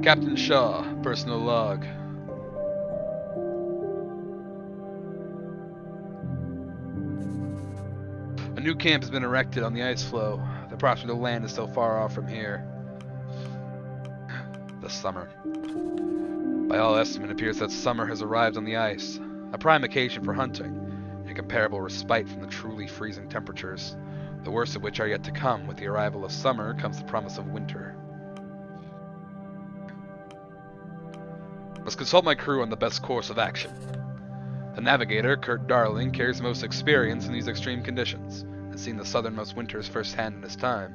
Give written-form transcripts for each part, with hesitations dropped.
Captain Shaw, personal log. A new camp has been erected on the ice floe. The prospect of land is still far off from here. The summer. By all estimate, it appears that summer has arrived on the ice, a prime occasion for hunting, and a comparable respite from the truly freezing temperatures, the worst of which are yet to come. With the arrival of summer comes the promise of winter. Must consult my crew on the best course of action. The navigator, Kurt Darling, carries the most experience in these extreme conditions, and has seen the southernmost winters firsthand in his time.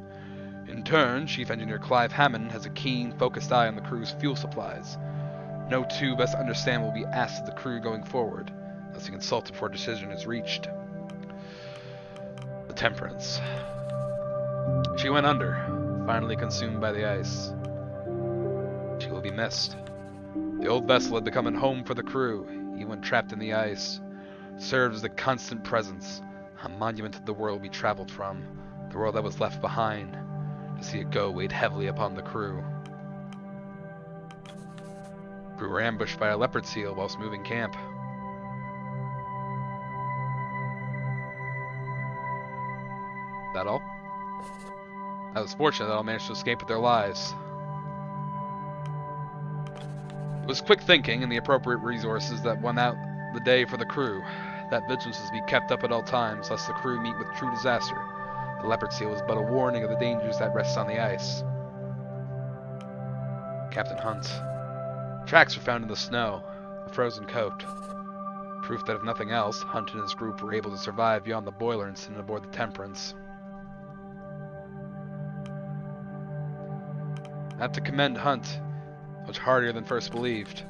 In turn, Chief Engineer Clive Hammond has a keen, focused eye on the crew's fuel supplies. No two best understand will be asked of the crew going forward, unless he consulted before a decision is reached. The Temperance. She went under, finally consumed by the ice. She will be missed. The old vessel had become a home for the crew, even when trapped in the ice. Served as a constant presence, a monument to the world we traveled from, the world that was left behind. To see it go weighed heavily upon the crew. We were ambushed by a leopard seal whilst moving camp. That all? I was fortunate that all managed to escape with their lives. It was quick thinking and the appropriate resources that won out the day for the crew. That vigilance was to be kept up at all times, lest the crew meet with true disaster. The leopard seal was but a warning of the dangers that rest on the ice. Captain Hunt. Tracks were found in the snow, a frozen coat. Proof that if nothing else, Hunt and his group were able to survive beyond the boiler incident aboard the Temperance. I have to commend Hunt. Much hardier than first believed.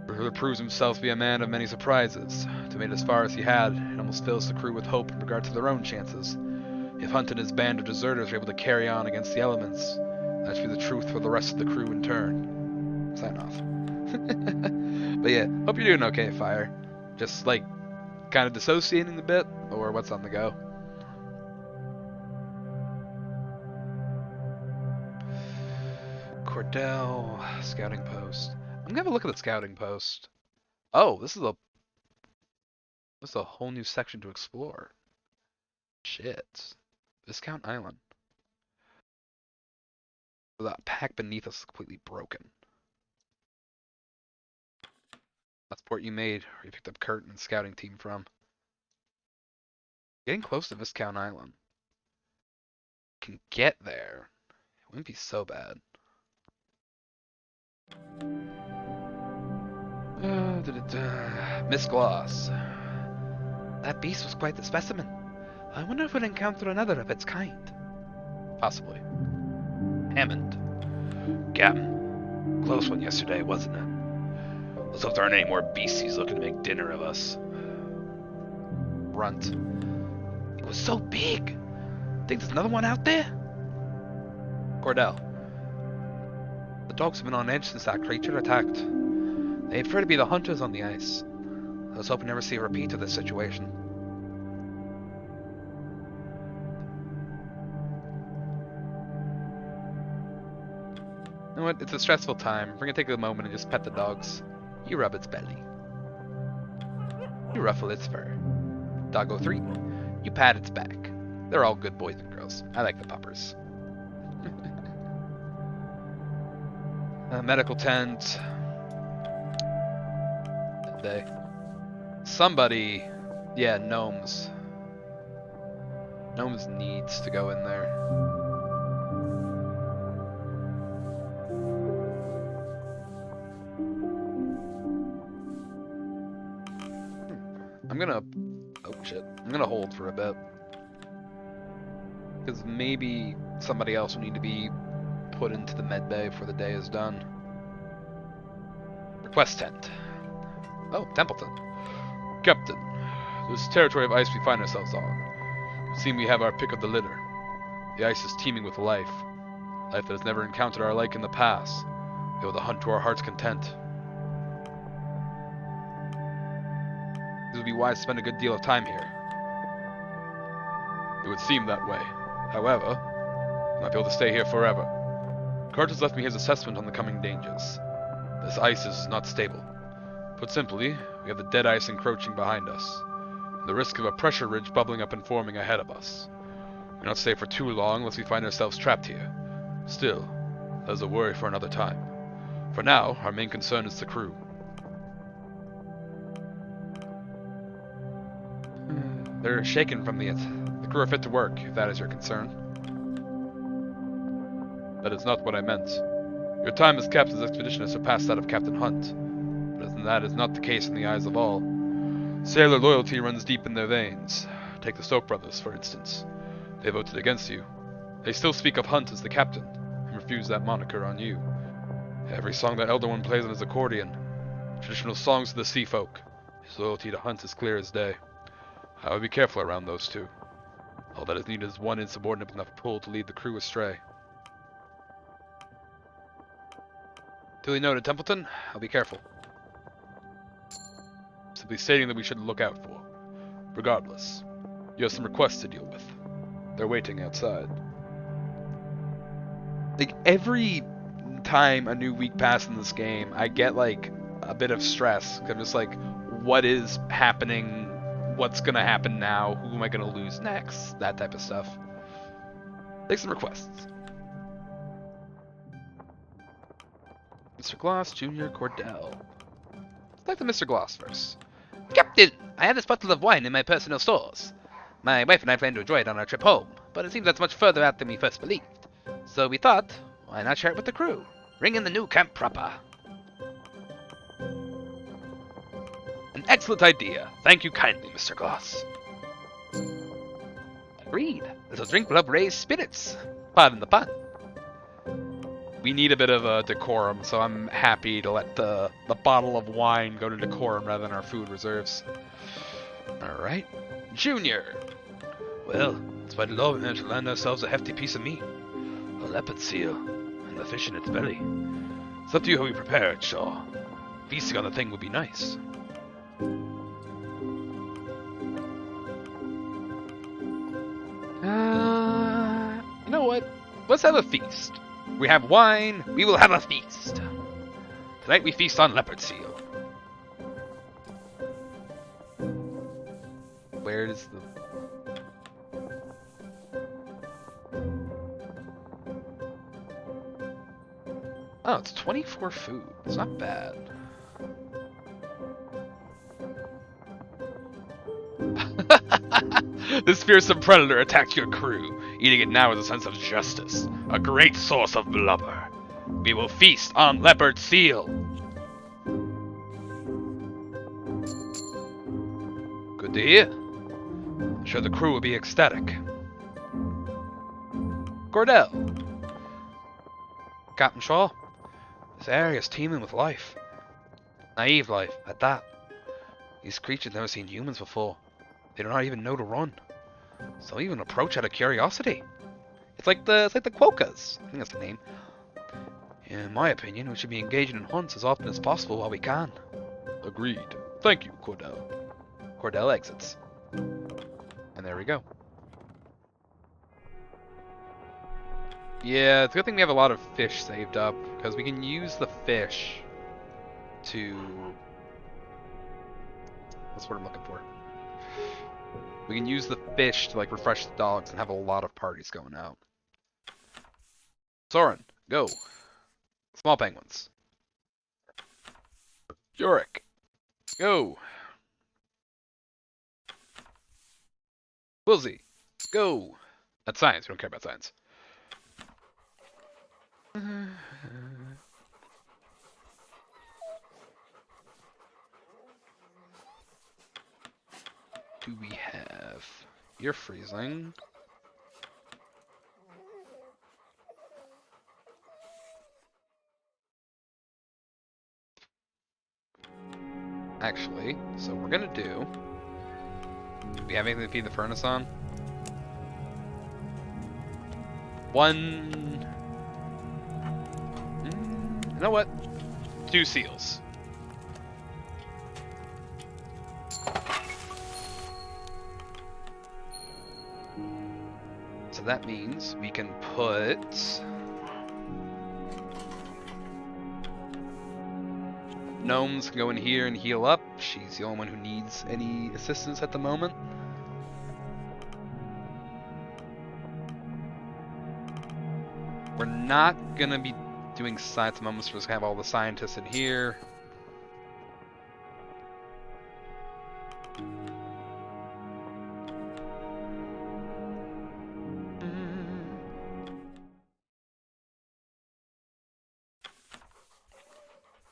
He proves himself to be a man of many surprises. To make it as far as he had, it almost fills the crew with hope in regard to their own chances. If Hunt and his band of deserters are able to carry on against the elements, that should be the truth for the rest of the crew in turn. Sign off. But yeah, hope you're doing okay, Fire. Just like, kind of dissociating a bit, or what's on the go? Cordell, scouting post. I'm gonna have a look at the scouting post. Oh, this is a whole new section to explore. Shit. Viscount Island. That pack beneath us is completely broken. That's port you made, or you picked up Kurt and the scouting team from. Getting close to Viscount Island. Can get there. It wouldn't be so bad. Miss Gloss. That beast was quite the specimen. I wonder if we'll encounter another of its kind. Possibly. Hammond. Captain. Close one yesterday, wasn't it? Let's hope there aren't any more beasties looking to make dinner of us. Runt. It was so big. Think there's another one out there? Cordell. The dogs have been on edge since that creature attacked. They prefer to be the hunters on the ice. I was hoping to never see a repeat of this situation. You know what? It's a stressful time. We're gonna take a moment and just pet the dogs. You rub its belly. You ruffle its fur. Doggo 3. You pat its back. They're all good boys and girls. I like the puppers. Medical tent. They. Somebody. Yeah, gnomes. Gnomes needs to go in there. I'm gonna... Oh shit. I'm gonna hold for a bit. Because maybe somebody else will need to be put into the med bay before the day is done. Request tent. Oh, Templeton. Captain, this territory of ice we find ourselves on. It would seem we have our pick of the litter. The ice is teeming with life. Life that has never encountered our like in the past. Able to hunt to our heart's content. It would be wise to spend a good deal of time here. It would seem that way. However, we might be able to stay here forever. Kurt has left me his assessment on the coming dangers. This ice is not stable. Put simply, we have the dead ice encroaching behind us, and the risk of a pressure ridge bubbling up and forming ahead of us. We cannot stay for too long unless we find ourselves trapped here. Still, that is a worry for another time. For now, our main concern is the crew. They're shaken from the crew are fit to work, if that is your concern. That is not what I meant. Your time as captain's expedition has surpassed that of Captain Hunt, but that is not the case in the eyes of all. Sailor loyalty runs deep in their veins. Take the Stoke brothers, for instance. They voted against you. They still speak of Hunt as the captain, and refuse that moniker on you. Every song that Elder One plays on his accordion, traditional songs of the sea folk, his loyalty to Hunt is clear as day. I would be careful around those two. All that is needed is one insubordinate with enough pull to lead the crew astray. Duly noted, Templeton. I'll be careful. Simply stating that we should look out for. Regardless, you have some requests to deal with. They're waiting outside. Like, every time a new week passes in this game, I get, like, a bit of stress. I'm just like, what is happening? What's gonna happen now? Who am I gonna lose next? That type of stuff. Take some requests. Mr. Gloss, Jr., Cordell. Let's talk to Mr. Gloss first. Captain, I have this bottle of wine in my personal stores. My wife and I plan to enjoy it on our trip home, but it seems that's much further out than we first believed. So we thought, why not share it with the crew? Ring in the new camp proper. An excellent idea. Thank you kindly, Mr. Gloss. Agreed. Little drink will help raise spirits. Pardon the pun. We need a bit of decorum, so I'm happy to let the bottle of wine go to decorum rather than our food reserves. Alright. Junior! Well, it's by the law we managed to land ourselves a hefty piece of meat. A leopard seal, and the fish in its belly. It's up to you how we prepare it, Shaw. Feasting on the thing would be nice. You know what? Let's have a feast. We have wine, we will have a feast. Tonight we feast on leopard seal. Where is the... Oh, it's 24 food. It's not bad. This fearsome predator attacked your crew. Eating it now is a sense of justice. A great source of blubber. We will feast on leopard seal. Good to hear. I'm sure the crew will be ecstatic. Cordell. Captain Shaw, this area is teeming with life. Naive life, at that. These creatures never seen humans before. They do not even know to run. Some even approach out of curiosity. It's like the Quokkas. I think that's the name. In my opinion, we should be engaging in hunts as often as possible while we can. Agreed. Thank you, Cordell. Cordell exits. And there we go. Yeah, it's a good thing we have a lot of fish saved up, because we can use the fish to... That's what I'm looking for. We can use the fish to, like, refresh the dogs and have a lot of parties going out. Soren, go. Small penguins. Yorick, go. Wilsey, go. That's science. We don't care about science. Do we have... You're freezing. Actually, so we're gonna do... Do we have anything to feed the furnace on? One... You know what? 2 seals. So that means we can put... Gnomes can go in here and heal up. She's the only one who needs any assistance at the moment. We're not gonna be doing science at the moment, so we're just gonna have all the scientists in here.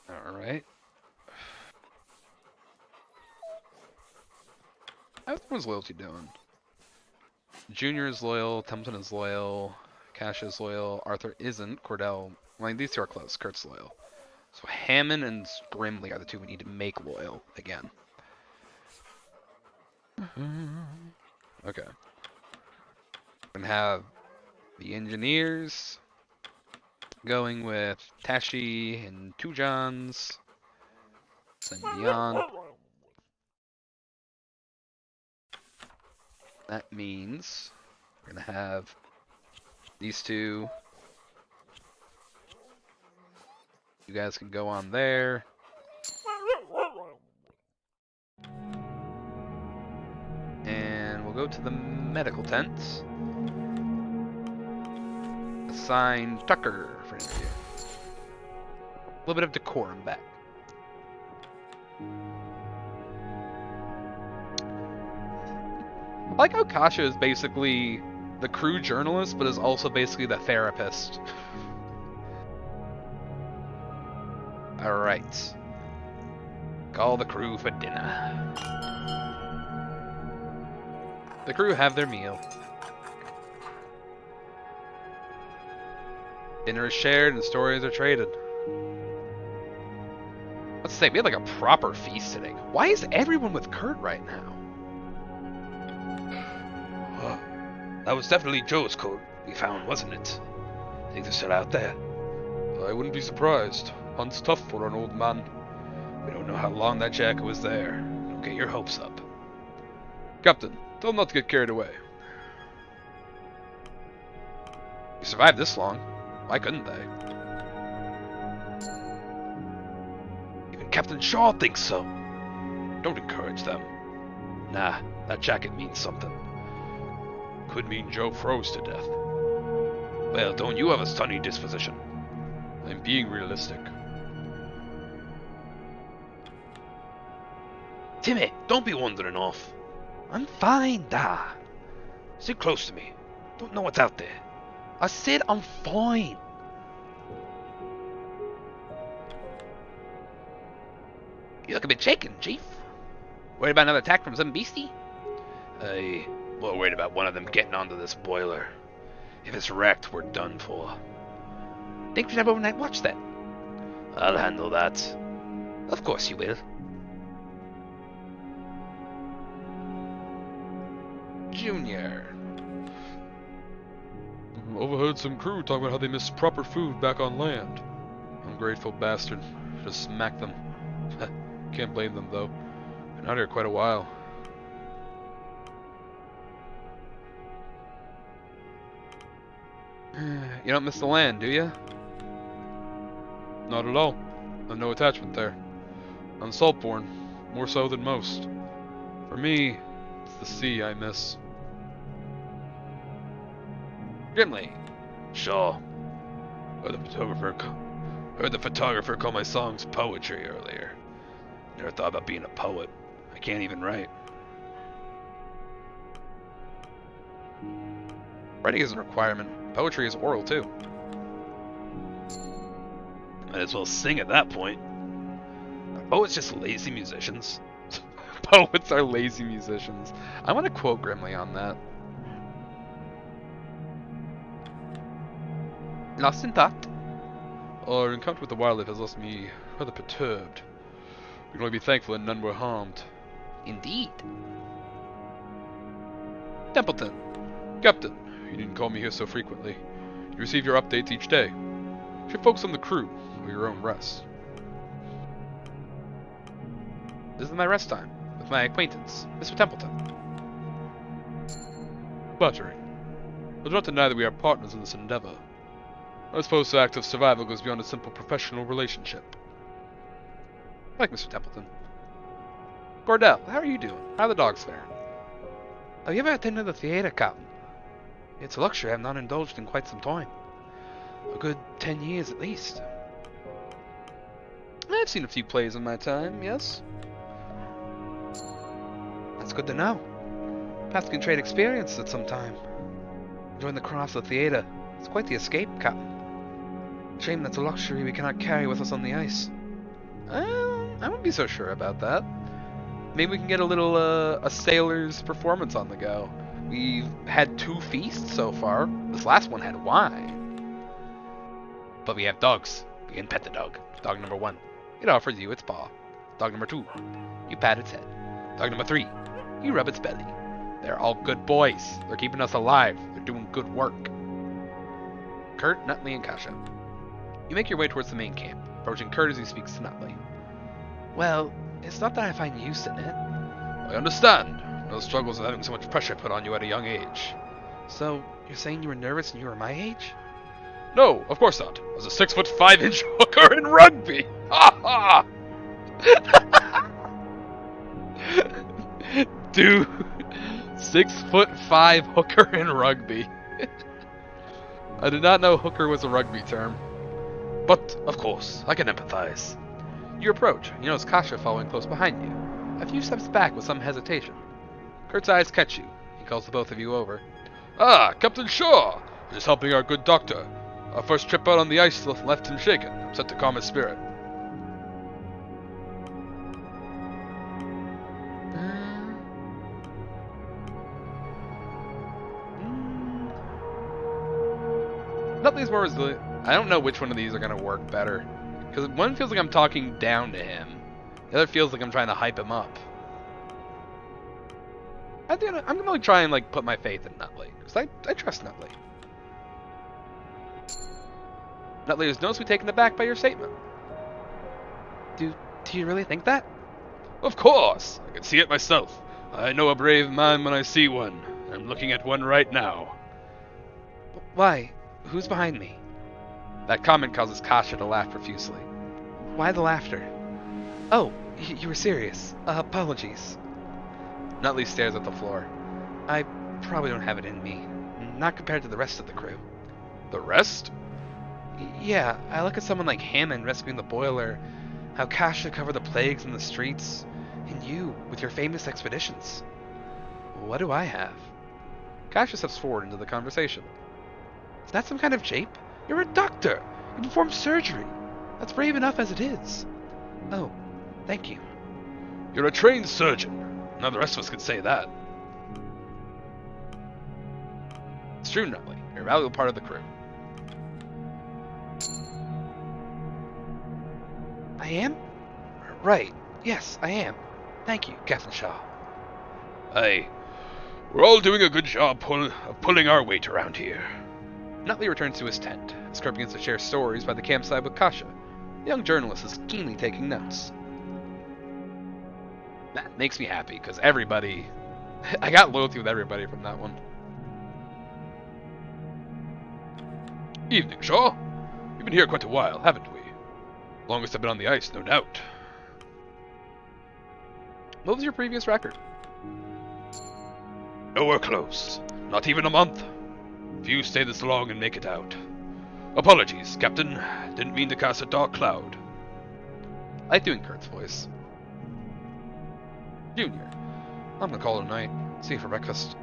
Alright. How's everyone's loyalty doing? Junior is loyal, Templeton is loyal, Cash is loyal, Arthur isn't, Cordell, well, these two are close, Kurt's loyal. So Hammond and Grimley are the two we need to make loyal again. Okay. We're gonna have the engineers going with Tashi and Two Johns and beyond. That means we're gonna have these two. You guys can go on there. And we'll go to the medical tent. Assign Tucker for interview. A little bit of decorum back. I like how Kasha is basically the crew journalist, but is also basically the therapist. Alright. Call the crew for dinner. The crew have their meal. Dinner is shared and stories are traded. Let's say we had like a proper feast today. Why is everyone with Kurt right now? That was definitely Joe's coat we found, wasn't it? Think they're still out there? I wouldn't be surprised. Hunt's tough for an old man. We don't know how long that jacket was there. Don't get your hopes up. Captain, tell them not to get carried away. You survived this long. Why couldn't they? Even Captain Shaw thinks so. Don't encourage them. Nah, that jacket means something. Could mean Joe froze to death. Well, don't you have a sunny disposition? I'm being realistic. Timmy, don't be wandering off. I'm fine, da. Sit close to me. Don't know what's out there. I said I'm fine. You look a bit shaken, Chief. Worried about another attack from some beastie? I'm more worried about one of them getting onto this boiler. If it's wrecked, we're done for. Think we should have overnight watch then? I'll handle that. Of course you will. Junior. Overheard some crew talking about how they miss proper food back on land. Ungrateful bastard. Just smack them. Can't blame them though. Been out here quite a while. You don't miss the land, do you? Not at all. I've no attachment there. I'm saltborn, more so than most. For me, it's the sea I miss. Grimley. Sure. Heard the photographer call my songs poetry earlier. Never thought about being a poet. I can't even write. Writing isn't a requirement. Poetry is oral too. Might as well sing at that point. Are poets just lazy musicians? Poets are lazy musicians. I want to quote Grimley on that. Lost in thought. Our encounter with the wildlife has left me rather perturbed. We can only be thankful that none were harmed. Indeed. Templeton. Captain, you needn't call me here so frequently. You receive your updates each day. You should focus on the crew, or your own rest. This is my rest time, with my acquaintance, Mr. Templeton. Flattering. I do not deny that we are partners in this endeavor. I suppose the act of survival goes beyond a simple professional relationship. I like Mr. Templeton. Gordell, how are you doing? How are the dogs faring? Have you ever attended the theater, Captain? It's a luxury I've not indulged in quite some time. A good 10 years at least. I've seen a few plays in my time, yes. That's good to know. Perhaps we can trade experience at some time. Join the crafts of the theater. It's quite the escape, Captain. Shame that's a luxury we cannot carry with us on the ice. I wouldn't be so sure about that. Maybe we can get a little, a sailor's performance on the go. We've had 2 feasts so far. This last one had wine. But we have dogs. We can pet the dog. Dog number 1. It offers you its paw. Dog number 2. You pat its head. Dog number 3. You rub its belly. They're all good boys. They're keeping us alive. They're doing good work. Kurt, Nutley, and Kasha. You make your way towards the main camp, approaching Kurt as he speaks to Nutley. Well, it's not that I find use in it. I understand. No struggles with having so much pressure put on you at a young age. So, you're saying you were nervous and you were my age? No, of course not. I was a 6'5" hooker in rugby. Ha ha! Dude, 6'5" hooker in rugby. I did not know hooker was a rugby term. But, of course, I can empathize. You approach, you notice Kasha following close behind you. A few steps back with some hesitation. Kurt's eyes catch you. He calls the both of you over. Ah, Captain Shaw! Just helping our good doctor. Our first trip out on the ice left him shaken. I'm set to calm his spirit. Nutley's more resilient. I don't know which one of these are going to work better. Because one feels like I'm talking down to him. The other feels like I'm trying to hype him up. I'm going to try and like put my faith in Nutley. Because I trust Nutley. Nutley is noticeably taken aback by your statement. Do you really think that? Of course! I can see it myself. I know a brave man when I see one. I'm looking at one right now. Why? Who's behind me? That comment causes Kasha to laugh profusely. Why the laughter? Oh, you were serious. Apologies. Nutley stares at the floor. I probably don't have it in me. Not compared to the rest of the crew. The rest? Yeah, I look at someone like Hammond rescuing the boiler, how Kasha covered the plagues in the streets, and you with your famous expeditions. What do I have? Kasha steps forward into the conversation. Is that some kind of jape? You're a doctor! You perform surgery! That's brave enough as it is. Oh, thank you. You're a trained surgeon. None of the rest of us could say that. It's true, Nutley. You're a valuable part of the crew. I am? Right. Yes, I am. Thank you, Captain Shaw. Aye. We're all doing a good job of pulling our weight around here. Nutley returns to his tent, as Kurt begins to share stories by the campsite with Kasha. The young journalist is keenly taking notes. That makes me happy, because everybody... I got loyalty with everybody from that one. Evening, Shaw. You've been here quite a while, haven't we? Longest I've been on the ice, no doubt. What was your previous record? Nowhere close. Not even a month. Few stay this long and make it out. Apologies, Captain. Didn't mean to cast a dark cloud. I like doing Kurt's voice. Junior. I'm gonna call it a night. See you for breakfast.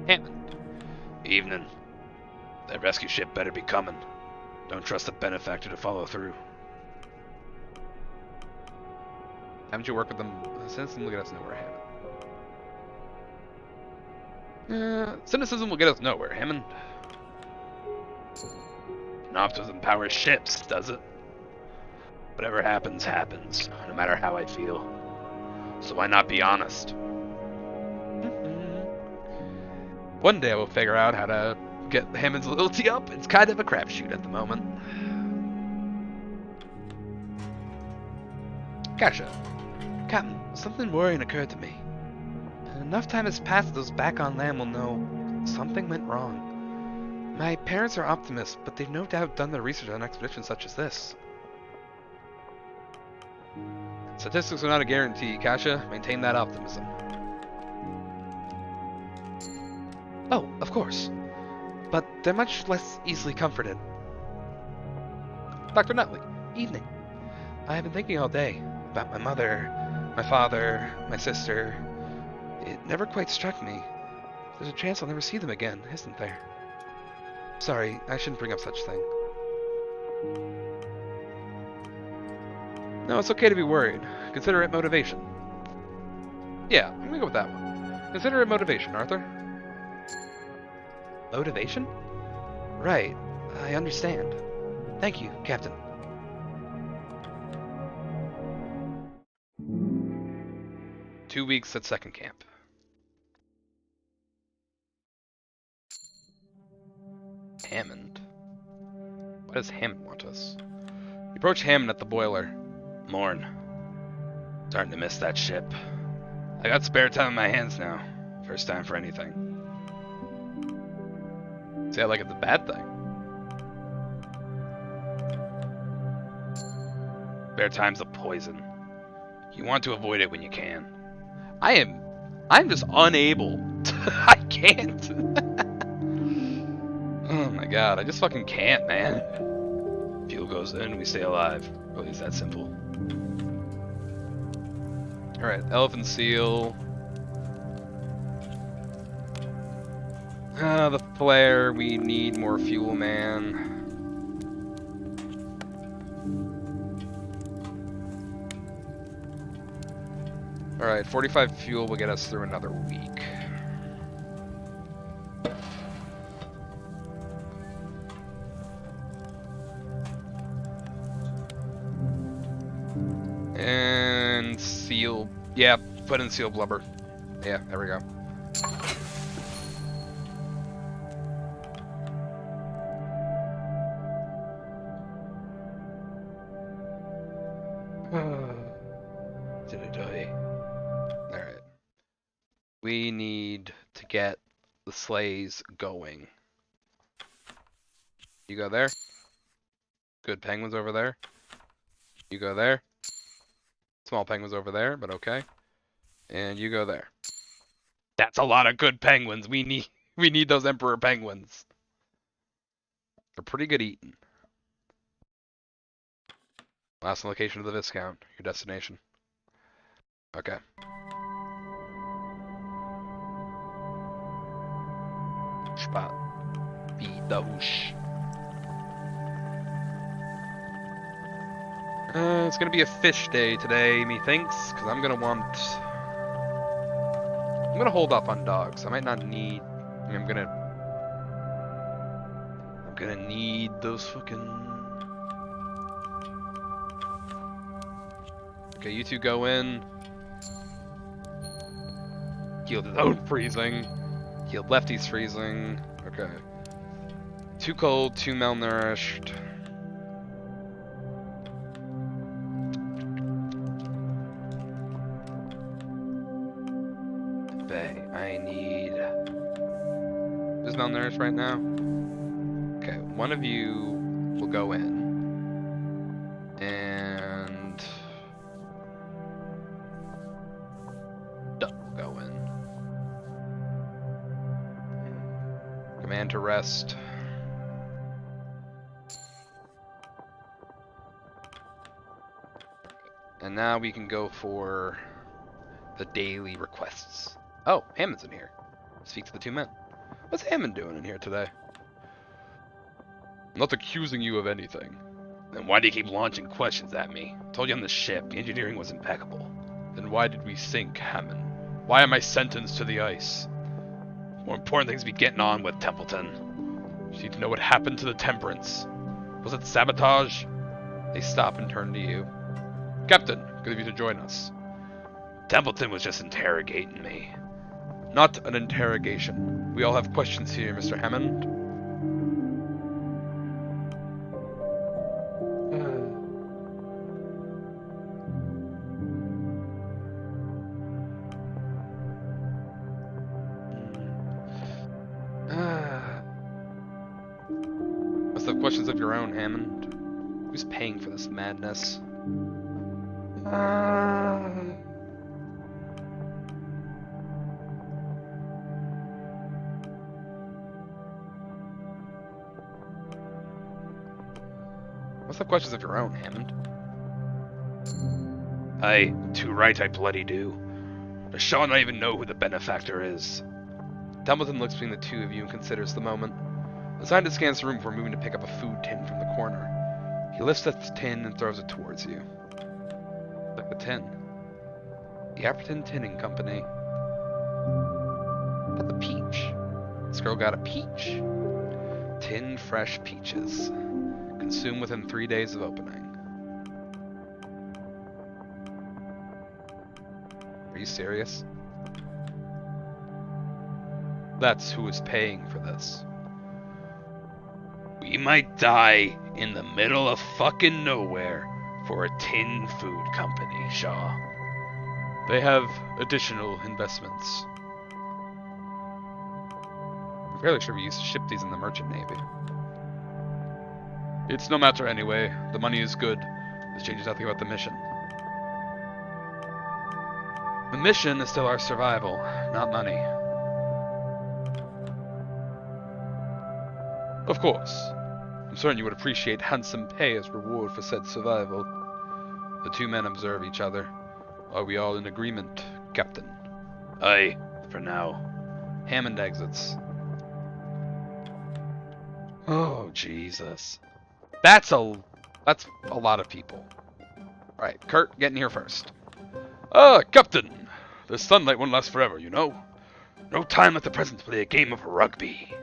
Hammond. Evening. That rescue ship better be coming. Don't trust the benefactor to follow through. Haven't you worked with them since? We'll get us nowhere, Hammond. Cynicism will get us nowhere, Hammond. Not doesn't power ships, does it? Whatever happens, happens, no matter how I feel. So why not be honest? One day I will figure out how to get Hammond's loyalty up. It's kind of a crapshoot at the moment. Kasha. Captain, something worrying occurred to me. Enough time has passed that those back on land will know something went wrong. My parents are optimists, but they've no doubt done their research on an expedition such as this. Statistics are not a guarantee, Kasha. Maintain that optimism. Oh, of course. But they're much less easily comforted. Dr. Nutley. Evening. I have been thinking all day about my mother, my father, my sister. It never quite struck me. There's a chance I'll never see them again, isn't there? Sorry, I shouldn't bring up such thing. No, it's okay to be worried. Consider it motivation. Yeah, I'm gonna go with that one. Consider it motivation, Arthur. Motivation? Right, I understand. Thank you, Captain. Two weeks at second camp. Hammond. Why does Hammond want us? You approach Hammond at the boiler. Morn. Starting to miss that ship. I got spare time in my hands now. First time for anything. See, I like it's a bad thing. Spare time's a poison. You want to avoid it when you can. I'm just unable to, I can't. Oh my god, I just fucking can't, man. Fuel goes in, we stay alive. Really, it's that simple. Alright, elephant seal. The flare, we need more fuel, man. Alright, 45 fuel will get us through another week. And seal. Yeah, put in seal blubber. Yeah, there we go. Did I die? Alright. We need to get the sleighs going. You go there. Good penguins over there. You go there. Small penguins over there, but okay. And you go there. That's a lot of good penguins. We need those emperor penguins. They're pretty good eating. Last location of the Viscount, your destination. Okay. Spot. Wiederhusch. It's gonna be a fish day today, methinks, because I'm gonna hold up on dogs. I might not need. I'm gonna need those fucking. Okay, you two go in. Healed his own freezing. Healed Lefty's freezing. Okay. Too cold, too malnourished. I need... Who's malnourished right now? Okay, one of you will go in. And... Doug will go in. Command to rest. And now we can go for the daily requests. Oh, Hammond's in here. Speak to the two men. What's Hammond doing in here today? I'm not accusing you of anything. Then why do you keep launching questions at me? I told you on the ship, the engineering was impeccable. Then why did we sink, Hammond? Why am I sentenced to the ice? More important things to be getting on with, Templeton. You need to know what happened to the Temperance. Was it sabotage? They stop and turn to you. Captain, good of you to join us. Templeton was just interrogating me. Not an interrogation. We all have questions here, Mr. Hammond. Must have questions of your own, Hammond. Who's paying for this madness? Must have questions of your own, Hammond. Aye, too right I bloody do. Does Shaw not even know who the benefactor is? Dumbleton looks between the two of you and considers the moment. The scientist scans the room before moving to pick up a food tin from the corner. He lifts the tin and throws it towards you. Like the tin. The Apperton Tinning Company. Got the peach. This girl got a peach. 10 fresh peaches. Consumed within 3 days of opening. Are you serious? That's who is paying for this. We might die in the middle of fucking nowhere for a tin food company, Shaw. They have additional investments. I'm fairly sure we used to ship these in the Merchant Navy. It's no matter anyway. The money is good. This changes nothing about the mission. The mission is still our survival, not money. Of course. I'm certain you would appreciate handsome pay as reward for said survival. The two men observe each other. Are we all in agreement, Captain? Aye, for now. Hammond exits. Oh, Jesus. That's a lot of people. Alright, Kurt, get in here first. Captain! The sunlight won't last forever, you know. No time like the present to play a game of rugby.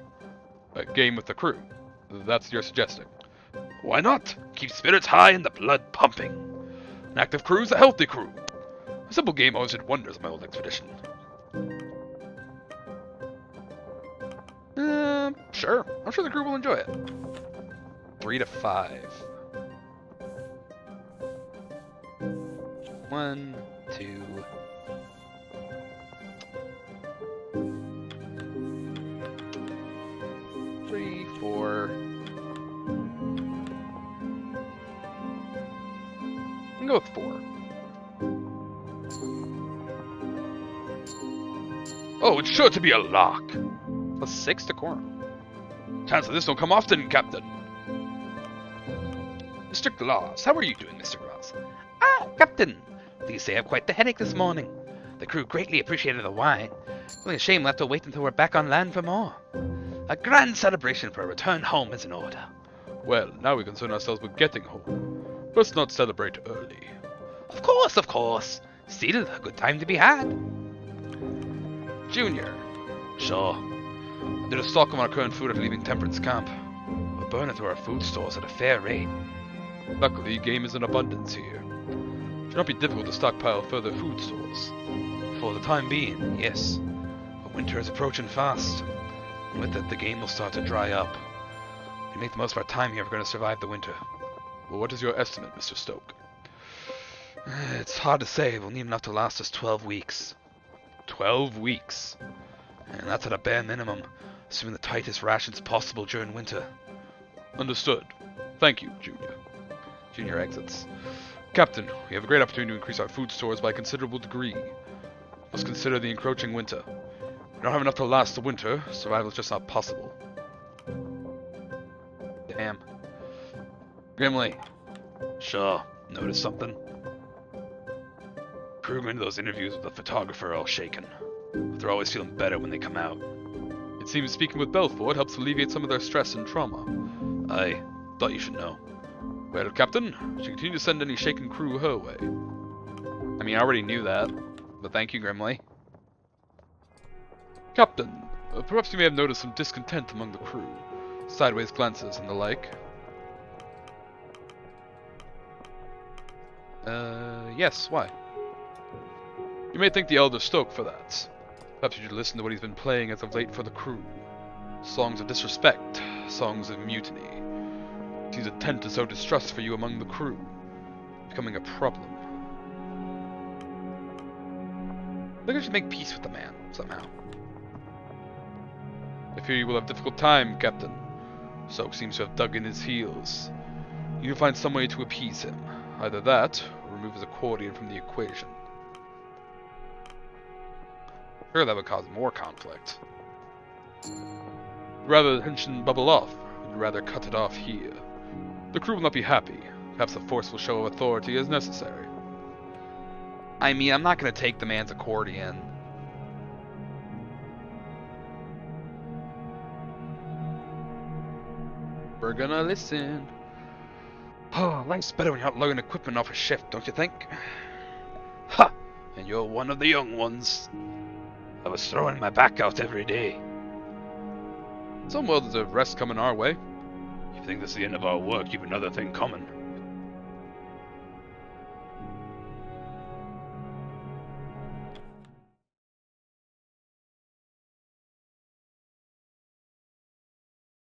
A game with the crew. That's what you're suggesting. Why not? Keep spirits high and the blood pumping. An active crew's a healthy crew. A simple game always did wonders on my old expedition. Sure. I'm sure the crew will enjoy it. 3 to 5. 1, 2. 3, 4. I'm gonna go with 4. Oh, it's sure to be a lark. Plus 6 decorum. Chance of this don't come often, Captain. Mr. Glass, how are you doing, Mr. Glass? Ah, Captain! Please say I have quite the headache this morning. The crew greatly appreciated the wine. Only a shame we'll have to wait until we're back on land for more. A grand celebration for a return home is in order. Well, now we concern ourselves with getting home. Let's not celebrate early. Of course, of course. Still, a good time to be had. Junior. Sure. I did a stock of our current food after leaving Temperance Camp. We'll burn it through our food stores at a fair rate. Luckily, game is in abundance here. It should not be difficult to stockpile further food stores. For the time being, yes. But winter is approaching fast. And with it, the game will start to dry up. We make the most of our time here if we're going to survive the winter. Well, what is your estimate, Mr. Stoke? It's hard to say. We'll need enough to last us 12 weeks. 12 weeks? And that's at a bare minimum, assuming the tightest rations possible during winter. Understood. Thank you, Junior. Junior exits. Captain, we have a great opportunity to increase our food stores by a considerable degree. Must consider the encroaching winter. We don't have enough to last the winter. Survival is just not possible. Damn. Grimley. Sure. Notice something? Crew go into those interviews with the photographer all shaken. But they're always feeling better when they come out. It seems speaking with Belfort helps alleviate some of their stress and trauma. I thought you should know. Well, Captain, you should continue to send any shaken crew her way. I mean, I already knew that, but thank you, Grimley. Captain, perhaps you may have noticed some discontent among the crew. Sideways glances and the like. Yes, why? You may thank the Elder Stoke for that. Perhaps you should listen to what he's been playing as of late for the crew. Songs of disrespect, songs of mutiny. Seems a tent to sow distrust for you among the crew, becoming a problem. I think I should make peace with the man, somehow. I fear you will have a difficult time, Captain. Soak seems to have dug in his heels. You need to find some way to appease him. Either that, or remove his accordion from the equation. Sure, that would cause more conflict. Rather than tension bubble off, we'd rather cut it off here. The crew will not be happy. Perhaps a forceful show of authority is necessary. I mean, I'm not going to take the man's accordion. We're gonna listen. Oh, life's better when you're not lugging equipment off a shift, don't you think? Ha! And you're one of the young ones. I was throwing my back out every day. Some well-deserved rest coming our way. You think this is the end of our work, you've another thing coming.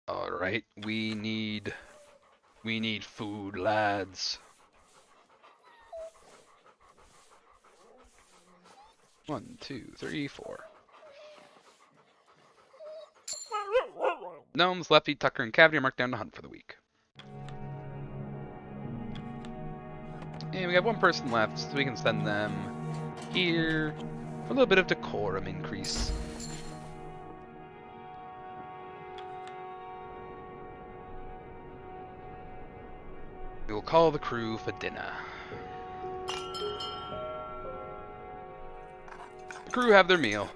Alright, we need food, lads. 1, 2, 3, 4. Gnomes, Lefty, Tucker, and Cavity are marked down to hunt for the week. And we got one person left, so we can send them here for a little bit of decorum increase. We will call the crew for dinner. The crew have their meal.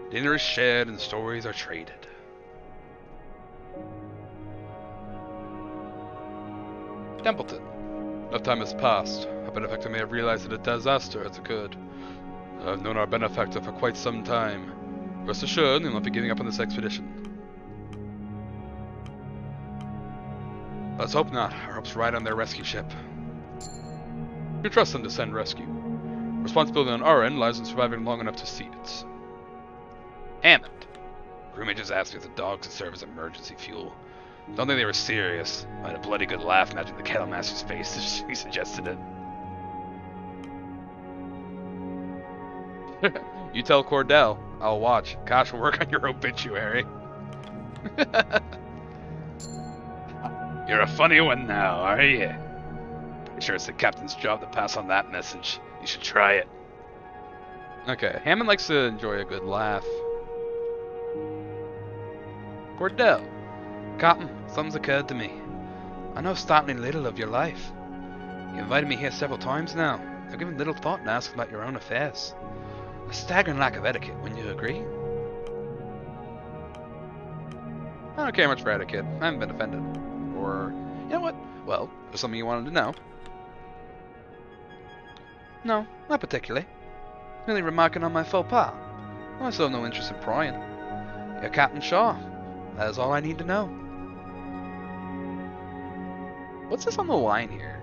Dinner is shared and stories are traded. Templeton. Enough time has passed. Our benefactor may have realized that a disaster has occurred. I've known our benefactor for quite some time. Rest assured, he'll not be giving up on this expedition. Let's hope not. Our hopes ride on their rescue ship. We trust them to send rescue. Responsibility on our end lies in surviving long enough to see it. Hammond. Crewmate just asked me if the dogs would serve as emergency fuel. Don't think they were serious. I had a bloody good laugh matching the Kettle Master's face as he suggested it. You tell Cordell. I'll watch. Gosh, we'll work on your obituary. You're a funny one now, are you? Pretty sure it's the captain's job to pass on that message. You should try it. Okay, Hammond likes to enjoy a good laugh. Cordell. Captain, something's occurred to me. I know startling little of your life. You invited me here several times now. I've given little thought to ask about your own affairs. A staggering lack of etiquette, wouldn't you agree? I don't care much for etiquette. I haven't been offended. Or, you know what? Well, there's something you wanted to know. No, not particularly. Merely remarking on my faux pas. I still have no interest in prying. You're Captain Shaw. That is all I need to know. What's this on the line here?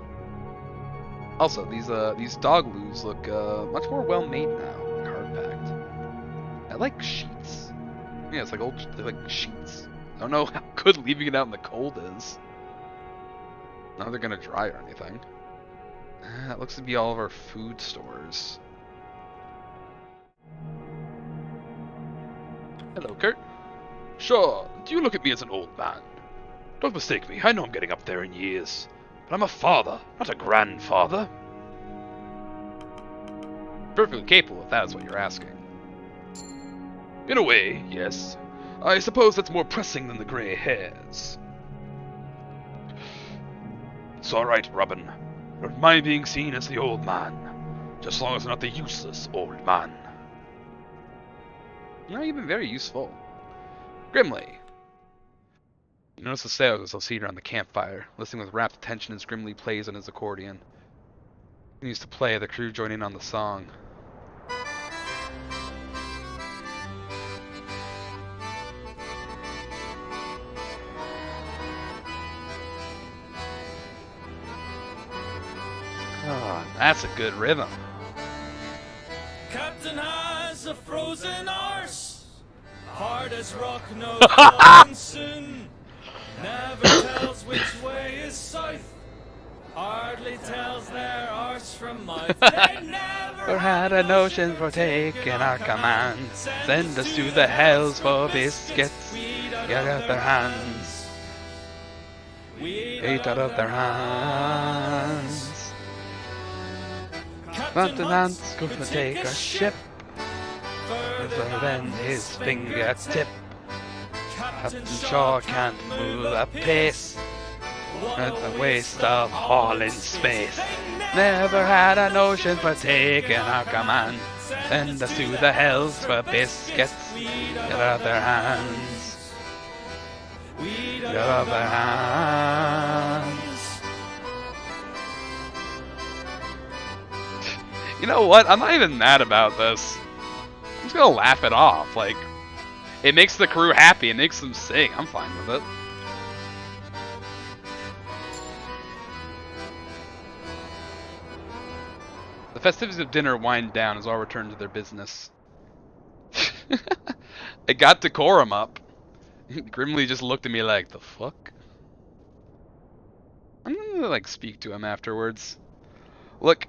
Also, these dog loos look much more well made now, like hard-packed. I like sheets. Yeah, it's like they're like sheets. I don't know how good leaving it out in the cold is. Not they're gonna dry or anything. That looks to be all of our food stores. Hello, Kurt. Sure, do you look at me as an old man? Don't mistake me, I know I'm getting up there in years. But I'm a father, not a grandfather. Perfectly capable if that is what you're asking. In a way, yes. I suppose that's more pressing than the grey hairs. It's alright, Robin. Don't mind being seen as the old man. Just as long as I'm not the useless old man. You know, you've been very useful. Grimly. You notice the sailors are still seated around the campfire, listening with rapt attention as Grimly plays on his accordion. He continues to play, the crew join in on the song. Oh, that's a good rhythm. Captain has a frozen arse, hard as rock, no Johnson. Never tells which way is south, hardly tells their arse from mouth. They never had a notion for taking our command. Send us to the, hells for biscuits. Get out their hands. Ate out of their hands. Captain Ant's gonna take a ship further than his fingertip. Captain Shaw can't move a pace at the waste of hauling space. Never had a notion for taking our command. Send us to the hells for biscuits. Get out of their hands. Get out of their hands. You know what? I'm not even mad about this. I'm just gonna laugh it off. Like, it makes the crew happy. It makes them sing. I'm fine with it. The festivities of dinner wind down as all return to their business. It got decorum up. Grimly just looked at me like, the fuck? I'm gonna, like, speak to him afterwards. Look,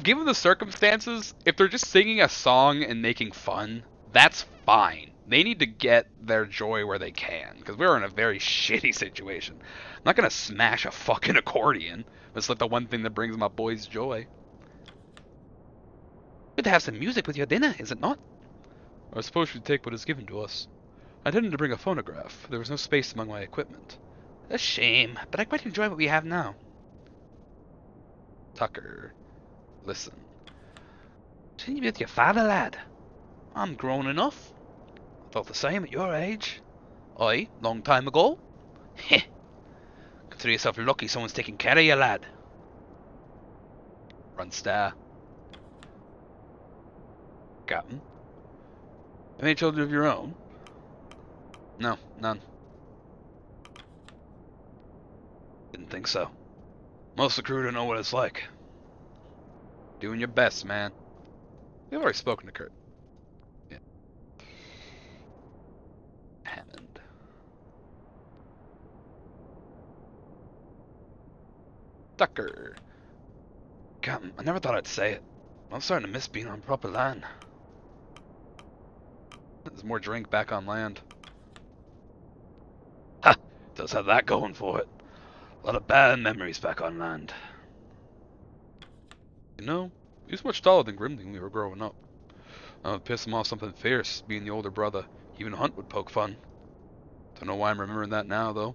given the circumstances, if they're just singing a song and making fun, that's fine. They need to get their joy where they can, because we're in a very shitty situation. I'm not gonna smash a fucking accordion. It's like the one thing that brings my boys joy. Good to have some music with your dinner, is it not? I suppose we take what is given to us. I intended to bring a phonograph. There was no space among my equipment. A shame, but I quite enjoy what we have now. Tucker, listen. Shouldn't you be with your father, lad? I'm grown enough. I thought the same at your age. Aye, long time ago. Heh. Consider yourself lucky someone's taking care of you, lad. Runstar. Captain? Have any children of your own? No, none. Didn't think so. Most of the crew don't know what it's like. Doing your best, man. You've already spoken to Kurt. Yeah. Hammond. Tucker. Captain, I never thought I'd say it. I'm starting to miss being on proper land. There's more drink back on land. Ha! Does have that going for it. A lot of bad memories back on land. You know, he was much taller than Grimly when we were growing up. I would piss him off something fierce, being the older brother. Even Hunt would poke fun. Don't know why I'm remembering that now, though.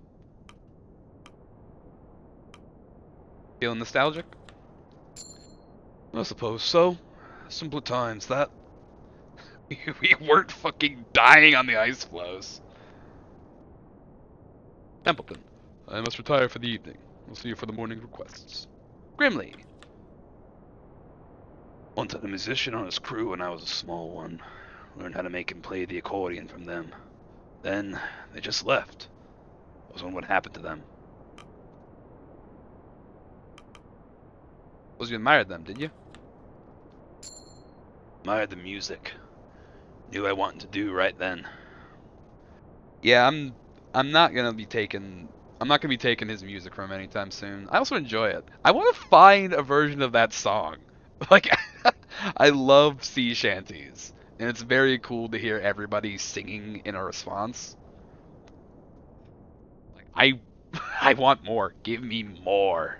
Feeling nostalgic? I suppose so. Simpler times, that. We weren't fucking dying on the ice floes. Templeton, I must retire for the evening. We'll see you for the morning requests. Grimly. Once had a musician on his crew when I was a small one. Learned how to make him play the accordion from them. Then, they just left. I was wondering what happened to them. Suppose you admired them, did you? Admired the music. Knew I wanted to do right then. Yeah, I'm not gonna be taking his music from him anytime soon. I also enjoy it. I want to find a version of that song. Like, I love sea shanties, and it's very cool to hear everybody singing in a response. Like, I want more. Give me more.